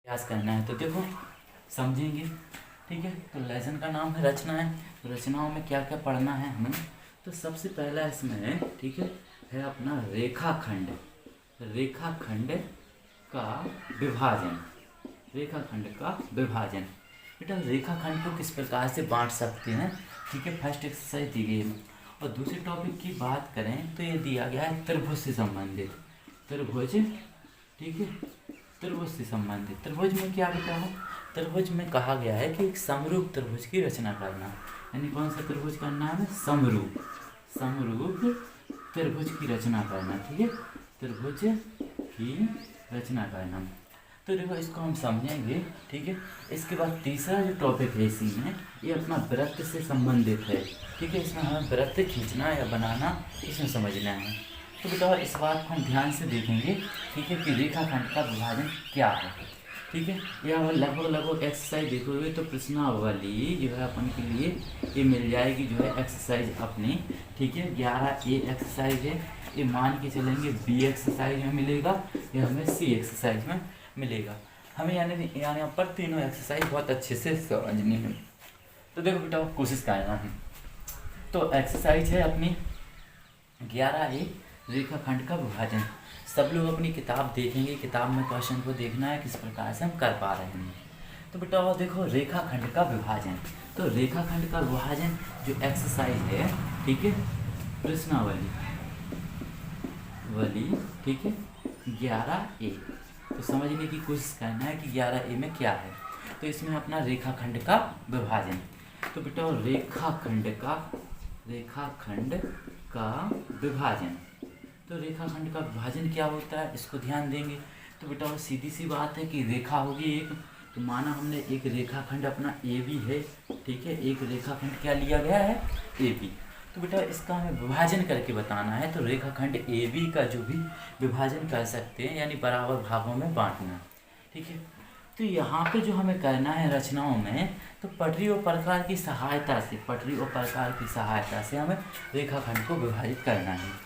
अभ्यास करना है। तो देखो समझेंगे, ठीक है। तो लेसन का नाम है रचनाएं। तो रचनाओं में क्या क्या पढ़ना है हमें। तो सबसे पहला इसमें है, ठीक है अपना रेखाखंड। रेखाखंड का विभाजन। रेखाखंड का विभाजन। बेटा रेखाखंड को किस प्रकार से बांट सकते हैं, ठीक है। फर्स्ट एक्सरसाइज दी गई है। और दूसरे टॉपिक की बात करें तो ये दिया गया है त्रिभुज से संबंधित। त्रिभुज, ठीक है, त्रिभुज से संबंधित। त्रिभुज में क्या बेटा है, त्रिभुज में कहा गया है कि एक समरूप त्रिभुज की रचना करना। यानी कौन सा त्रिभुज करना है, समरूप। समरूप त्रिभुज की रचना करना, ठीक है, त्रिभुज की रचना करना। तो देखो इसको हम समझेंगे, ठीक है। इसके बाद तीसरा जो टॉपिक है इसी में, ये अपना वृत्त से संबंधित है, ठीक है। इसमें हमें वृत्त खींचना या बनाना, इसमें समझना है। तो बेटा इस बात को हम ध्यान से देखेंगे, ठीक है, कि रेखाखंड का विभाजन क्या है, ठीक है। यह लगभग एक्सरसाइज देखोगे तो प्रश्नावली जो है अपन के लिए ये मिल जाएगी, जो है एक्सरसाइज अपनी, ठीक है। 11 ए एक्सरसाइज है, ये मान के चलेंगे बी एक्सरसाइज में मिलेगा, या हमें सी एक्सरसाइज में मिलेगा। हमें यानी यहाँ पर तीनों एक्सरसाइज बहुत अच्छे से समझनी है। तो देखो बेटा कोशिश करना है। तो एक्सरसाइज है अपनी 11A रेखाखंड का विभाजन। सब लोग अपनी किताब देखेंगे, किताब में क्वेश्चन को देखना है किस प्रकार से हम कर पा रहे हैं। तो बेटा देखो रेखाखंड का विभाजन। तो रेखाखंड का विभाजन जो एक्सरसाइज है, ठीक है, प्रश्नावली ठीक है 11A। तो समझने की कोशिश करना है कि 11A में क्या है। तो इसमें अपना रेखाखंड का विभाजन। तो बेटा रेखाखंड का विभाजन। तो रेखाखंड का विभाजन क्या होता है, इसको ध्यान देंगे। तो बेटा वो सीधी सी बात है कि रेखा होगी एक। तो माना हमने एक रेखाखंड अपना AB है, ठीक है, एक रेखाखंड क्या लिया गया है, AB। तो बेटा इसका हमें विभाजन करके बताना है। तो रेखाखंड AB का जो भी विभाजन कर सकते हैं, यानी बराबर भागों में बांटना, ठीक है। तो यहाँ पे जो हमें करना है रचनाओं में, तो पटरी और प्रकार की सहायता से, पटरी और प्रकार की सहायता से हमें रेखाखंड को विभाजित करना है।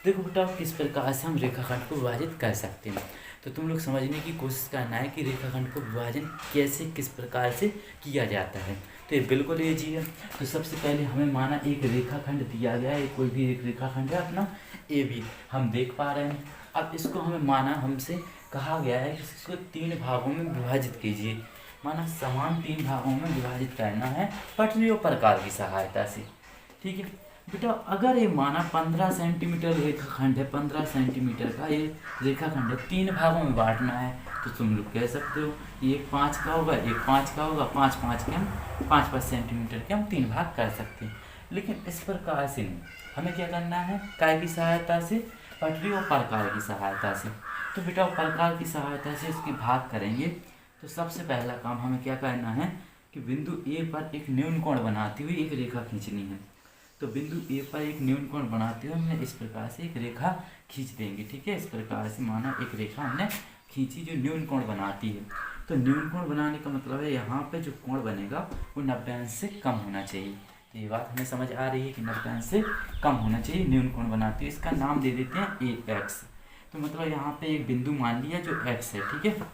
देखो बेटा किस प्रकार से हम रेखाखंड को विभाजित कर सकते हैं। तो तुम लोग समझने की कोशिश करना है कि रेखाखंड को विभाजन कैसे, किस प्रकार से किया जाता है। तो ये बिल्कुल ईजी है। तो सबसे पहले हमें माना एक रेखाखंड दिया गया है, कोई भी एक रेखाखंड है अपना AB, हम देख पा रहे हैं। अब इसको हमें माना हमसे कहा गया है कि इसको 3 भागों में विभाजित कीजिए। माना समान 3 भागों में विभाजित करना है पटरी और प्रकार की सहायता से, ठीक है। बेटा अगर ये माना 15 सेंटीमीटर रेखाखंड है, 15 सेंटीमीटर का ये रेखाखंड है, 3 भागों में बांटना है। तो तुम लोग कह सकते हो एक 5 का होगा, एक 5 का होगा, 5-5 के हम 5-5 सेंटीमीटर के हम 3 भाग कर सकते हैं। लेकिन इस प्रकार से नहीं, हमें क्या करना है, काय की सहायता से, पटरी और प्रकार की सहायता से। तो बेटा प्रकार की सहायता से इसके भाग करेंगे। तो सबसे पहला काम हमें क्या करना है कि बिंदु A पर एक न्यून कोण बनाती हुई एक रेखा खींचनी है। तो बिंदु A पर एक न्यून कोण बनाते हुए हमने इस प्रकार से एक रेखा खींच देंगे, ठीक है। इस प्रकार से माना एक रेखा हमने खींची जो न्यून कोण बनाती है। तो न्यून कोण बनाने का मतलब है यहाँ पे जो कोण बनेगा वो 90 अंश से कम होना चाहिए। तो ये बात हमें समझ आ रही है कि 90 अंश से कम होना चाहिए न्यून कोण बनाती है। इसका नाम दे देते हैं AX। तो मतलब यहाँ पे एक बिंदु मान लिया जो X है, ठीक है।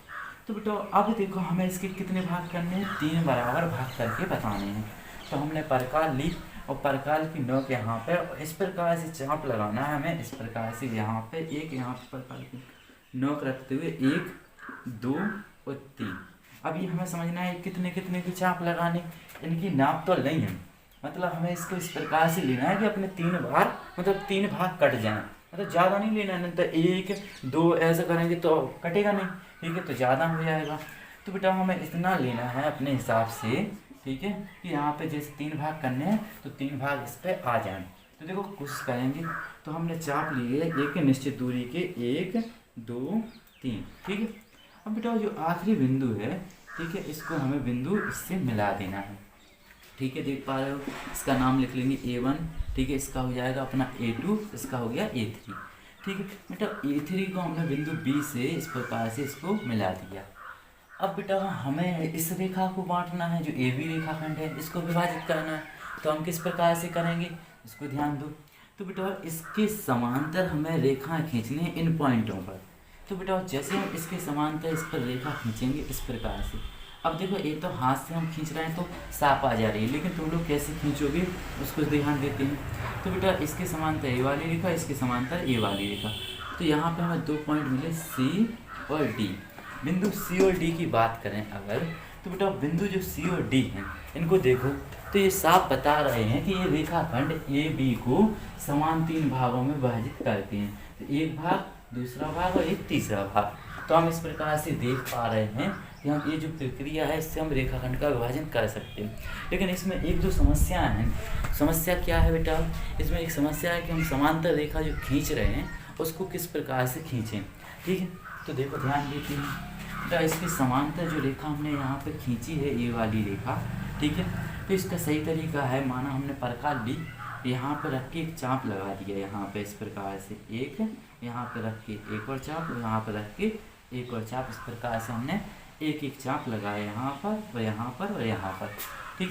तो बेटा अब देखो हमें इसके कितने भाग करने हैं, 3 बराबर भाग करके बताने हैं। तो हमने प्रकार ली और प्रकार की नोक यहाँ पे इस प्रकार से चाप लगाना है हमें, इस प्रकार से यहाँ पे एक, यहाँ पे प्रकार की नोक रखते हुए 1, 2 और 3। अब ये हमें समझना है कितने कितने की चाप लगाने, इनकी नाप तो नहीं है। मतलब हमें इसको इस प्रकार से लेना है कि अपने 3 बार मतलब 3 भाग कट जाए। मतलब ज़्यादा नहीं लेना है, नहीं तो 1, 2 ऐसा करेंगे तो कटेगा नहीं, ठीक है, तो ज़्यादा हो जाएगा। तो बेटा हमें इतना लेना है अपने हिसाब से, ठीक है, कि यहाँ पे जैसे 3 भाग करने हैं तो 3 भाग इस पर आ जाए। तो देखो कोशिश करेंगे। तो हमने चाप लिए एक निश्चित दूरी के 1, 2, 3, ठीक है। अब बेटा जो आखिरी बिंदु है, ठीक है, इसको हमें बिंदु इससे मिला देना है, ठीक है। देख पा रहे हो, इसका नाम लिख लेंगे A1, ठीक है, इसका हो जाएगा अपना A2, इसका हो गया A3, ठीक है। बेटा A3 को हमने बिंदु B से इस प्रकार से इसको मिला दिया। अब बेटा हमें इस रेखा को बांटना है, जो AB रेखाखंड है, इसको विभाजित करना है। तो हम किस प्रकार से करेंगे, इसको ध्यान दो। तो बेटा इसके समांतर हमें रेखाएं खींचनी है इन पॉइंटों पर, तो बेटा जैसे हम इसके समांतर इस पर रेखा खींचेंगे इस प्रकार से। अब देखो एक तो हाथ से हम खींच रहे हैं तो साफ आ जा रही है, लेकिन तुम लोग कैसे खींचोगे उसको ध्यान देते हैं। तो बेटा इसके समांतर ए वाली रेखा, इसके समांतर ए वाली रेखा। तो यहाँ पे हमें 2 पॉइंट मिले सी और डी। बिंदु सी और डी की बात करें अगर, तो बेटा बिंदु जो सी और डी हैं इनको देखो तो ये साफ बता रहे हैं कि ये रेखाखंड ए बी को समान 3 भागों में विभाजित करते हैं। तो एक भाग, दूसरा भाग और एक तीसरा भाग। तो हम इस प्रकार से देख पा रहे हैं कि हम ये जो प्रक्रिया है इससे हम रेखाखंड का विभाजन कर सकते हैं। लेकिन इसमें एक दो समस्याएं हैं। समस्या क्या है बेटा? इसमें एक समस्या है कि हम समांतर रेखा जो खींच रहे हैं उसको किस प्रकार से खींचें। ठीक है, तो देखो ध्यान देते हैं बेटा, इसकी समांतर जो रेखा हमने यहाँ पे खींची है ये वाली रेखा, ठीक है, तो इसका सही तरीका है, माना हमने प्रकार ली, यहाँ पर रख के एक चाप लगा दिया यहाँ पे इस प्रकार से, एक यहाँ पे रख के एक और चाप, यहाँ पर रख के एक और चाप, इस प्रकार से हमने एक एक चाप लगाया यहाँ पर और यहाँ पर और यहाँ पर। ठीक,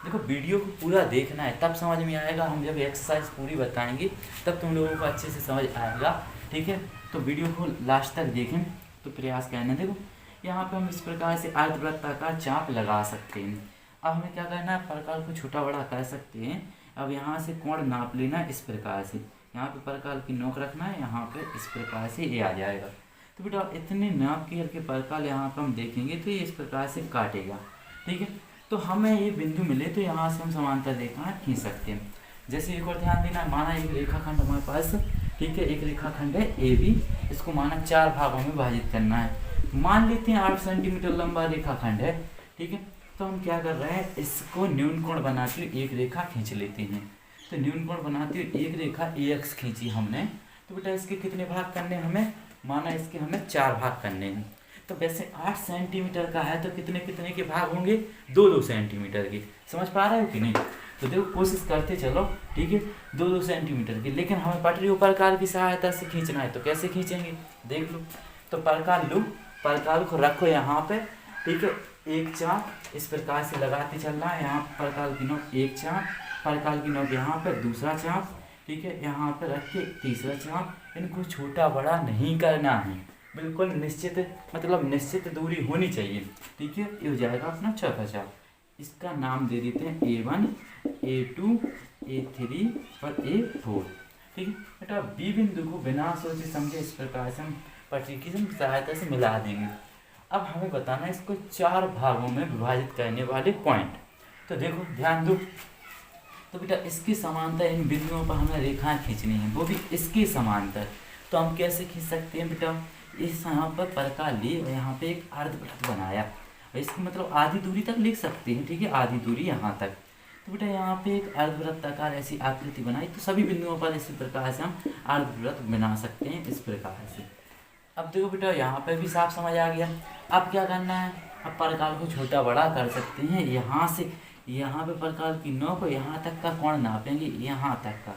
देखो वीडियो को पूरा देखना है तब समझ में आएगा। हम जब एक्सरसाइज पूरी बताएंगे तब तुम लोगों को अच्छे से समझ आएगा। ठीक है, तो वीडियो को लास्ट तक देखें तो प्रयास करना। देखो यहाँ पे हम इस प्रकार से अर्धवृत्ताकार चाप लगा सकते हैं। अब हमें क्या करना है, प्रकार को छोटा बड़ा कर सकते हैं। अब यहाँ से कोण नाप लेना इस प्रकार से, यहाँ पे प्रकार की नोक रखना है, यहाँ पे इस प्रकार से ये आ जाएगा। तो बेटा इतने नाप के करके प्रकार यहाँ पर हम देखेंगे तो ये इस प्रकार से काटेगा। ठीक है, तो हमें ये बिंदु मिले तो यहाँ से हम समांतर रेखा खींच सकते हैं। जैसे एक और ध्यान देना, माना एक रेखाखंड हमारे पास, ठीक है, एक रेखाखंड है ए बी, इसको माना 4 भागों में विभाजित करना है। मान लेते हैं 8 सेंटीमीटर लंबा रेखाखंड है। ठीक है, तो हम क्या कर रहे हैं, इसको न्यून कोण बनाते हुए एक रेखा खींच लेते हैं। तो न्यून कोण बनाते हुए एक रेखा AX खींची हमने। तो बेटा इसके कितने भाग करने हमें, माना इसके हमें 4 भाग करने हैं। तो वैसे 8 सेंटीमीटर का है तो कितने कितने के भाग होंगे, 2-2 सेंटीमीटर के। समझ पा रहे हो कि नहीं? तो देखो कोशिश करते चलो, ठीक है, 2-2 सेंटीमीटर के। लेकिन हमें पटरी प्रकार की सहायता से खींचना है, तो कैसे खींचेंगे देख लो। तो प्रकार लो, प्रकार को रखो यहाँ पे, ठीक है, एक चाप इस प्रकार से लगाते चलना है। यहाँ प्रकार की नोक एक चाप, प्रकार की नोक यहाँ पर दूसरा चाप, ठीक है, यहाँ पर रख के तीसरा चाप। इनको छोटा बड़ा नहीं करना है, बिल्कुल निश्चित, मतलब निश्चित दूरी होनी चाहिए। ठीक है, ये हो जाएगा अपना चौथा चाप। इसका नाम दे देते हैं A1, A2, A3 और A4। ठीक है बेटा, बी बिंदु को बिना सोचे समझे इस प्रकार से हम पटरी की सहायता से मिला देंगे। अब हमें बताना है इसको 4 भागों में विभाजित करने वाले पॉइंट। तो देखो ध्यान दो, तो बेटा इसके समांतर इन बिंदुओं पर हमें रेखाएं खींचनी है, वो भी इसके समांतर। तो हम कैसे खींच सकते हैं बेटा, इस यहाँ पर प्रकार ली और यहाँ पे एक अर्धवृत्त बनाया, और इसकी मतलब आधी दूरी तक लिख सकते हैं। ठीक है, आधी दूरी यहाँ तक। तो बेटा यहाँ पे एक अर्धवृत्ताकार ऐसी आकृति बनाई, तो सभी बिंदुओं पर इसी प्रकार से हम अर्धवृत्त बना सकते हैं इस प्रकार से। अब देखो बेटा यहाँ पे भी साफ समझ आ गया। अब क्या करना है, अब प्रकार को छोटा बड़ा कर सकते हैं। यहाँ से यहाँ पे प्रकार की नोक को यहाँ तक का कोण नापेंगे, यहाँ तक का,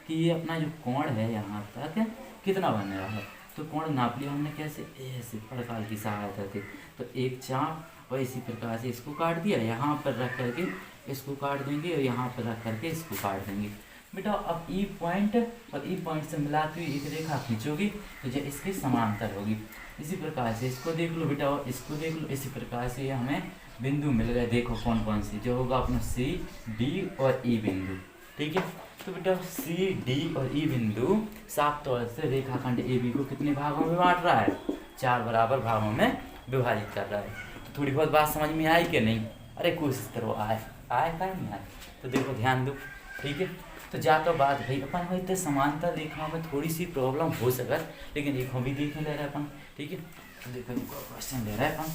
कि ये अपना जो कोण है यहाँ तक कितना बन रहा है। तो कोण नाप लिया हमने कैसे, ऐसे प्रकार की सहायता से। तो एक चाप और इसी प्रकार से इसको काट दिया, यहाँ पर रख करके इसको काट देंगे और यहाँ पर रख करके इसको काट देंगे। बेटा अब ई पॉइंट और ई पॉइंट से मिलाती हुई एक रेखा खींचोगी तो जो इसके समांतर होगी। इसी प्रकार से इसको देख लो बेटा और इसको देख लो। इसी प्रकार से हमें बिंदु मिल गए, देखो कौन कौन सी, जो होगा अपना सी, डी और ई बिंदु। ठीक है, तो बेटा सी, डी और ई बिंदु साफ तौर से रेखाखंड ए बी को कितने भागों में बांट रहा है, 4 बराबर भागों में विभाजित कर रहा है। तो थोड़ी बहुत बात समझ में आई कि नहीं? अरे कोशिश करो, आए का नहीं आए। तो देखो ध्यान दो, ठीक है। तो जा तो बात भाई अपन भाई तो समांतर रेखाओं में थोड़ी सी प्रॉब्लम हो सकत, लेकिन एक हम भी देख ले रहे हैं अपन। ठीक है, तो देखो क्वेश्चन ले रहे हैं अपन।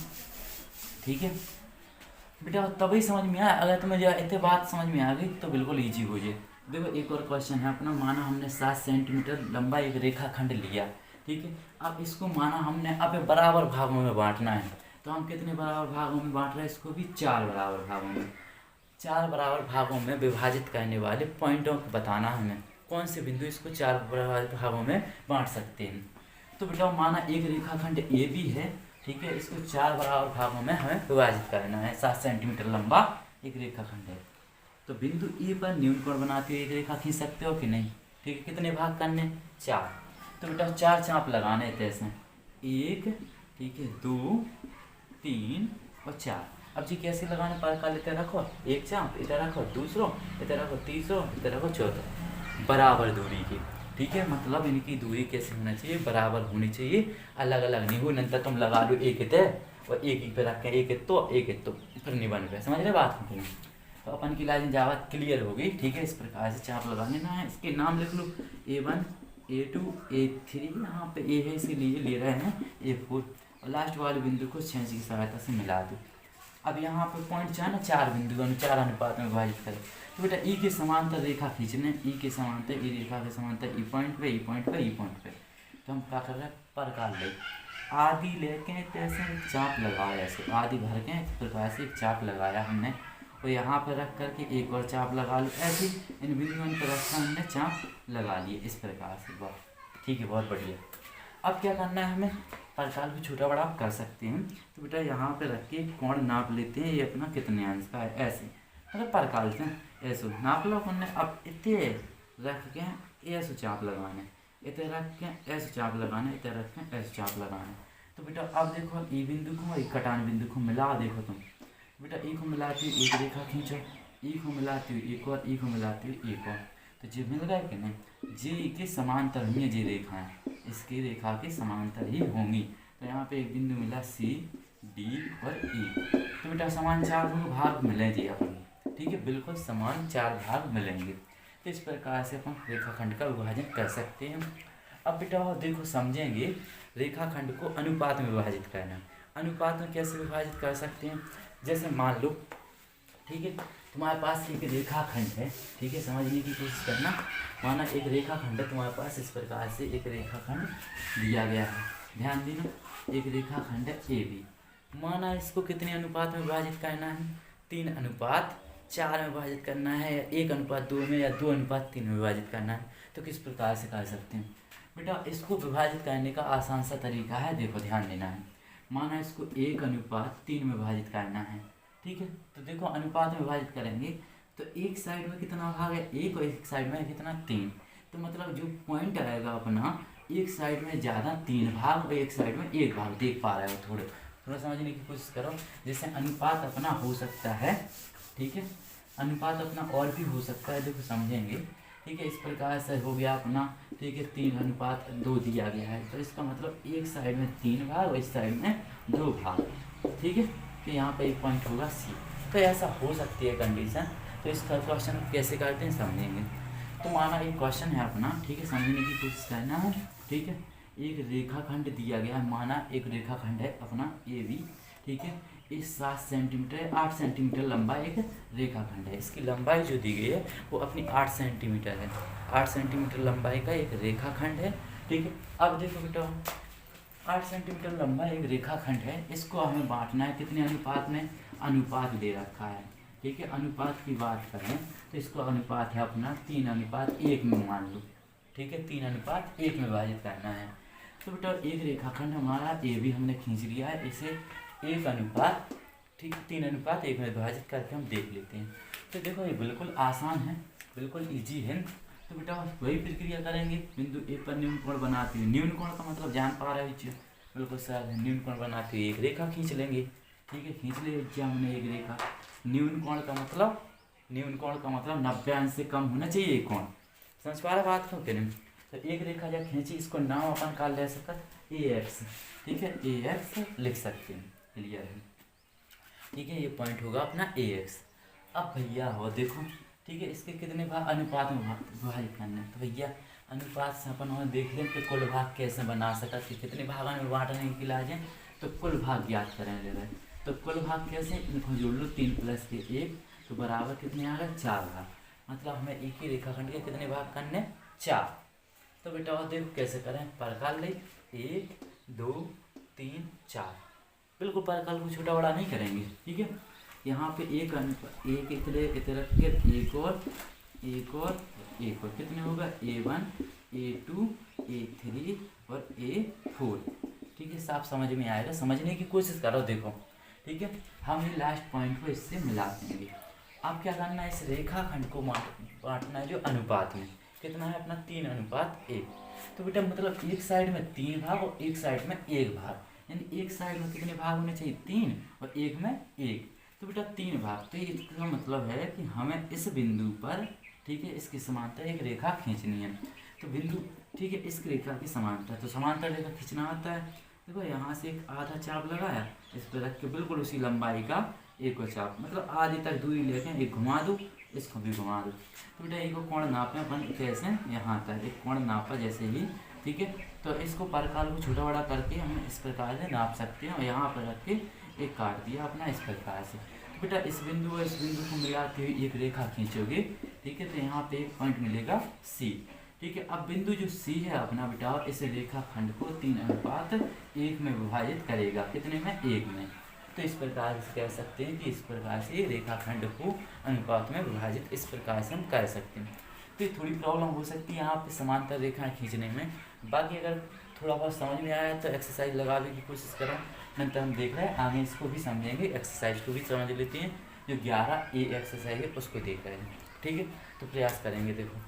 ठीक है बेटा, तभी समझ में आया। अगर तुम्हें इतने बात समझ में आ गई तो बिल्कुल ईजी हो जाए। देखो एक और क्वेश्चन है अपना, माना हमने 7 सेंटीमीटर लंबा एक रेखाखंड लिया। ठीक है, अब इसको माना हमने अब बराबर भागों में बांटना है। तो हम कितने बराबर भागों में बांट रहे हैं इसको भी, 4 बराबर भागों में। 4 बराबर भागों में विभाजित करने वाले पॉइंटों को बताना हमें, कौन से बिंदु इसको 4 बराबर भागों में बांट सकते हैं। तो बेटा माना एक रेखाखंड ए बी है, ठीक है, इसको 4 बराबर भागों में हमें विभाजित करना है। 7 सेंटीमीटर लंबा एक रेखाखंड है। तो बिंदु ई पर न्यून कोण बनाते हुए एक रेखा खींच सकते हो कि नहीं? ठीक है, कितने भाग करने, 4। तो बेटा 4 चाप लगाने तैसे, 1, ठीक है, 2, 3 और 4। अब जी कैसे लगाने परकाल, इधर रखो एक चाप, इधर रखो दूसरो, इधर रखो तीसरो, इधर रखो चौथो, बराबर दूरी की। ठीक है, मतलब इनकी दूरी कैसे होना चाहिए, बराबर होनी चाहिए, अलग अलग नहीं हो। नंतर तुम लगा लो एक इतने और एक ही पे रख के एक तो एक तो फिर नहीं बन गया। समझ रहे बात को? तो अपन की लाइन जावा क्लियर होगी। ठीक है, इस प्रकार से चाप लगा लेना है। इसके नाम लिख लो A1, A2, A3, यहाँ पे A है इसीलिए ले रहे हैं A4, और लास्ट वाले बिंदु को छेंच की सहायता से मिला दो। अब यहाँ पे पॉइंट चाहे ना 4 बिंदु दोनों 4 अनुपात में विभाजित करें। तो बेटा ई के समांतर रेखा खींचने, ई के समांतर, ई रेखा के समांतर, ई पॉइंट पे, ई पॉइंट पे, ई पॉइंट पे। तो हम क्या कर रहे हैं, प्रकार ले आदि लेके कैसे चाप लगाया, ऐसे आदि भर के इस प्रकार से एक चाप लगाया हमने, और यहाँ पर रख करके एक और चाप लगा लो। ऐसे इन बिंदुओं पर रखा हमने चाप लगा लिए इस प्रकार से। वाह, ठीक है, बहुत बढ़िया। अब क्या करना है, हमें प्रकार भी छोटा बड़ा कर सकते हैं। तो बेटा यहाँ पे रख के कोण नाप लेते हैं, ये अपना कितने अंश का है, ऐसे मतलब प्रकार से ऐसे नाप लो हमने। अब इतने रख के ऐसे चाप लगाने, इतने रख के ऐसे चाप लगाने, इतने रख के ऐसे चाप लगाने। तो बेटा अब देखो ई बिंदु को और ई कटान बिंदु को मिला, देखो तुम बेटा ई को मिलाती हूँ एक रेखा खींचो, ई को मिलाती हूँ एक और, ई को मिलाती हूँ एक और, तो जी मिल गए कि नहीं, जी के समांतर होंगी जी रेखाएं, इसकी रेखा के समांतर ही होंगी। तो यहाँ पे एक बिंदु मिला C, D और E। तो बेटा समान 4 भाग मिले जी अपन, ठीक है, बिल्कुल समान 4 भाग मिलेंगे। तो इस प्रकार से अपन रेखाखंड का विभाजन कर सकते हैं। अब बेटा देखो समझेंगे, रेखाखंड को अनुपात में विभाजित करना। अनुपात में कैसे विभाजित कर सकते हैं, जैसे मान लो, ठीक है, तुम्हारे पास एक रेखाखंड है, ठीक है, समझने की कोशिश करना। माना एक रेखाखंड है तुम्हारे पास, इस प्रकार से एक रेखाखंड दिया गया है, ध्यान देना, एक रेखाखंड है AB। माना इसको कितने अनुपात में विभाजित करना है, 3:4 में विभाजित करना है, या 1:2 में, या 2:3 में विभाजित करना है। तो किस प्रकार से कर सकते हैं बेटा, इसको विभाजित करने का आसान सा तरीका है, देखो ध्यान देना है। माना इसको 1:3 में विभाजित करना है, ठीक है, तो देखो अनुपात में विभाजित करेंगे तो एक साइड में कितना भाग है 1 और एक साइड में कितना 3। तो मतलब जो पॉइंट आएगा अपना, एक साइड में ज़्यादा 3 भाग और एक साइड में 1 भाग, देख पा रहे हो, थोड़ा थोड़ा समझने की कोशिश करो। जैसे अनुपात अपना हो सकता है, ठीक है, अनुपात अपना और भी हो सकता है, देखो समझेंगे, ठीक है। इस प्रकार से हो गया अपना, ठीक है, 3:2 दिया गया है, तो इसका मतलब एक साइड में 3 भाग और इस साइड में 2 भाग, ठीक है। तो यहाँ पे एक पॉइंट होगा C। तो ऐसा हो सकती है कंडीशन। तो इसका क्वेश्चन कैसे करते हैं समझेंगे। तो माना एक क्वेश्चन है अपना, ठीक है, समझने की कोशिश करना है, ठीक है। एक रेखाखंड दिया गया है, माना एक रेखाखंड है अपना AB, ठीक है, इस 7 सेंटीमीटर 8 सेंटीमीटर लंबा एक रेखाखंड है। इसकी लंबाई जो दी गई है वो अपनी 8 सेंटीमीटर है, 8 सेंटीमीटर लंबाई का एक रेखाखंड है, ठीक है। अब देखो बेटा 8 सेंटीमीटर लंबा एक रेखाखंड है, इसको हमें बांटना है कितने अनुपात में, अनुपात दे रखा है, ठीक है। अनुपात की बात करें तो इसको अनुपात है अपना 3:1 में मान लो, ठीक है, 3:1 में विभाजित करना है। तो बेटा एक रेखाखंड हमारा AB हमने खींच लिया है, इसे 1:, ठीक, 3:1 में विभाजित करके हम देख लेते हैं। तो देखो ये बिल्कुल आसान है, बिल्कुल ईजी है। तो बेटा वही प्रक्रिया करेंगे, बिंदु A पर न्यून कोण बनाते हुए, न्यून कोण का मतलब जान पा रहे हो, बिल्कुल सरल है, न्यून कोण बनाते हुए एक रेखा खींच लेंगे, ठीक है, खींच ले हमने एक रेखा। न्यून कोण का मतलब, न्यून कोण का मतलब 90 अंश से कम होना चाहिए एक कोण, समझ पा रहे बात को कि नहीं। तो एक रेखा जब खींची, इसको नाम अपन का ले सकते AX, ठीक है, AX लिख सकते हैं, क्लियर है, ठीक है, ये पॉइंट होगा अपना AX। अब भैया हो देखो, ठीक है, इसके कितने भाग अनुपात में विभाजित करने, तो भैया अनुपात से अपन और देख लें कि कुल भाग कैसे बना सकते, कितने भागों में बांटने की लाजे, तो कुल भाग ज्ञात करें ले रहे। तो कुल भाग कैसे, इनको जोड़ लो, 3 + 1 तो बराबर कितने आ गए 4 भाग, मतलब हमें एक ही रेखाखंड के कितने भाग करने 4। तो बेटा और देखो कैसे करें, प्रकार ले 1 2 3 4, बिल्कुल प्रकार को छोटा बड़ा नहीं करेंगे, ठीक है। यहाँ पे एक इतने रख के एक और कितने होगा A1 A2 A3 और A4, ठीक है, साफ समझ में आएगा, समझने की कोशिश करो, देखो, ठीक है। हम ये लास्ट पॉइंट को इससे मिला देंगे। अब क्या करना है, इस रेखाखंड को बांटना है जो अनुपात में, कितना है अपना 3:1। तो बेटा मतलब एक साइड में 3 भाग और एक साइड में 1 भाग, यानी एक साइड में कितने भाग होने चाहिए 3 और एक में 1, तो बेटा 3 भाग। तो इसका मतलब है कि हमें इस बिंदु पर, ठीक है, इसकी समांतर एक रेखा खींचनी है। तो बिंदु, ठीक है, इस रेखा की समांतर, तो समांतर रेखा खींचना आता है। देखो यहाँ से एक आधा चाप लगाया, इस पर रख के बिल्कुल उसी लंबाई का एक और चाप, मतलब आधे तक दूरी लेके एक घुमा दो, इसको भी घुमा दो। तो बेटा एक कोण नापे अपन कैसे, यहाँ तक एक कोण नापा जैसे ही, ठीक है। तो इसको परकाल को छोटा बड़ा करके हम इस प्रकार से नाप सकते हैं, और यहाँ पर रख के एक काट दिया अपना इस प्रकार से। तो बेटा इस बिंदु और इस बिंदु को मिलाते हुए एक रेखा खींचोगे, ठीक है, तो यहाँ पे एक पॉइंट मिलेगा सी, ठीक है। अब बिंदु जो सी है अपना बेटा, इस रेखा खंड को 3:1 में विभाजित करेगा, कितने में, 1 में। तो इस प्रकार से कह सकते हैं कि इस प्रकार से रेखाखंड को अनुपात में विभाजित इस प्रकार से हम कर सकते हैं। तो ये थोड़ी प्रॉब्लम हो सकती है यहाँ पे समांतर रेखाएं खींचने में। बाकी अगर थोड़ा बहुत समझ में आया तो एक्सरसाइज लगाने की कोशिश करें, नंतर हम देख रहे हैं आगे इसको भी समझेंगे, एक्सरसाइज को भी समझ लेते हैं। जो 11A एक्सरसाइज है उसको देख रहे हैं, ठीक है। तो प्रयास करेंगे, देखो